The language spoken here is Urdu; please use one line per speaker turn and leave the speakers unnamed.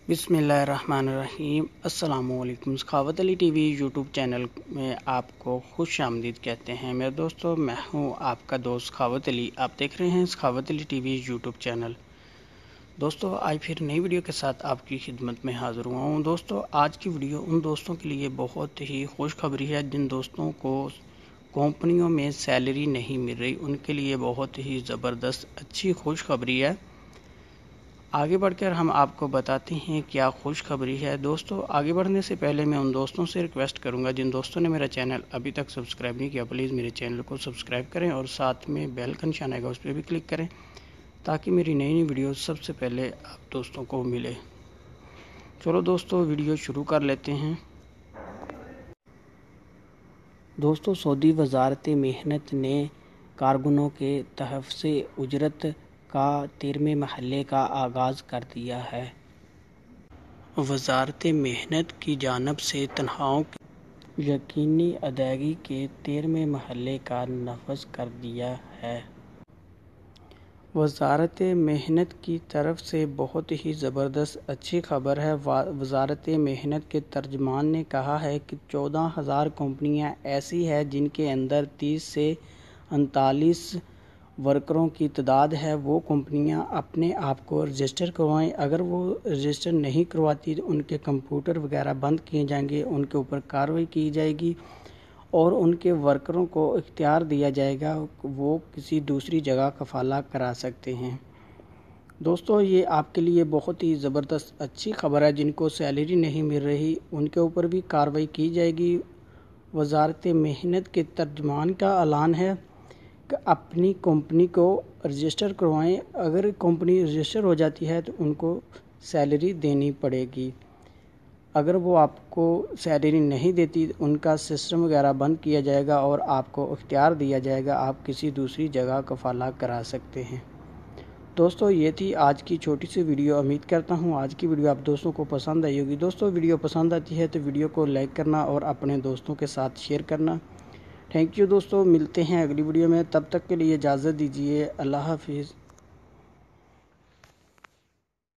بسم اللہ الرحمن الرحیم۔ السلام علیکم۔ سخاوت علی ٹی وی یوٹیوب چینل میں آپ کو خوش آمدید کہتے ہیں۔ میرے دوستو، میں ہوں آپ کا دوست سخاوت علی۔ آپ دیکھ رہے ہیں سخاوت علی ٹی وی یوٹیوب چینل۔ دوستو، آج پھر نئی ویڈیو کے ساتھ آپ کی خدمت میں حاضر ہوا ہوں۔ دوستو، آج کی ویڈیو ان دوستوں کے لیے بہت ہی خوشخبری ہے جن دوستوں کو کمپنیوں میں سیلری نہیں مل رہی، ان کے لیے بہت ہی زبردست اچھی خوشخبری ہے۔ آگے بڑھ کر ہم آپ کو بتاتے ہیں کیا خوشخبری ہے۔ دوستو، آگے بڑھنے سے پہلے میں ان دوستوں سے ریکویسٹ کروں گا جن دوستوں نے میرا چینل ابھی تک سبسکرائب نہیں کیا، پلیز میرے چینل کو سبسکرائب کریں اور ساتھ میں بیل کا نشان آئے گا، اس پہ بھی کلک کریں تاکہ میری نئی نئی ویڈیو سب سے پہلے آپ دوستوں کو ملے۔ چلو دوستو، ویڈیو شروع کر لیتے ہیں۔ دوستو، سعودی وزارت محنت نے کارکنوں کے تحفظ اجرت کا 13ویں مرحلے کا آغاز کر دیا ہے۔ وزارت محنت کی جانب سے تنخواہوں کی یقینی ادائیگی کے 13ویں مرحلے کا نفاذ کر دیا ہے۔ وزارت محنت کی طرف سے بہت ہی زبردست اچھی خبر ہے۔ وزارت محنت کے ترجمان نے کہا ہے کہ 14,000 کمپنیاں ایسی ہیں جن کے اندر 30 سے 39 ورکروں کی تعداد ہے۔ وہ کمپنیاں اپنے آپ کو رجسٹر کروائیں۔ اگر وہ رجسٹر نہیں کرواتی تو ان کے کمپیوٹر وغیرہ بند کیے جائیں گے، ان کے اوپر کارروائی کی جائے گی اور ان کے ورکروں کو اختیار دیا جائے گا، وہ کسی دوسری جگہ کفالہ کرا سکتے ہیں۔ دوستو، یہ آپ کے لیے بہت ہی زبردست اچھی خبر ہے۔ جن کو سیلری نہیں مل رہی ان کے اوپر بھی کارروائی کی جائے گی۔ وزارت محنت کے ترجمان کا اعلان ہے کہ اپنی کمپنی کو رجسٹر کروائیں۔ اگر کمپنی رجسٹر ہو جاتی ہے تو ان کو سیلری دینی پڑے گی۔ اگر وہ آپ کو سیلری نہیں دیتی ان کا سسٹم وغیرہ بند کیا جائے گا اور آپ کو اختیار دیا جائے گا، آپ کسی دوسری جگہ کفالہ کرا سکتے ہیں۔ دوستو، یہ تھی آج کی چھوٹی سی ویڈیو۔ امید کرتا ہوں آج کی ویڈیو آپ دوستوں کو پسند آئی ہوگی۔ دوستو، ویڈیو پسند آتی ہے تو ویڈیو کو لائک کرنا اور اپنے دوستوں کے ساتھ شیئر کرنا۔ تھینک یو دوستو، ملتے ہیں اگلی ویڈیو میں، تب تک کے لیے اجازت دیجیے۔ اللہ حافظ۔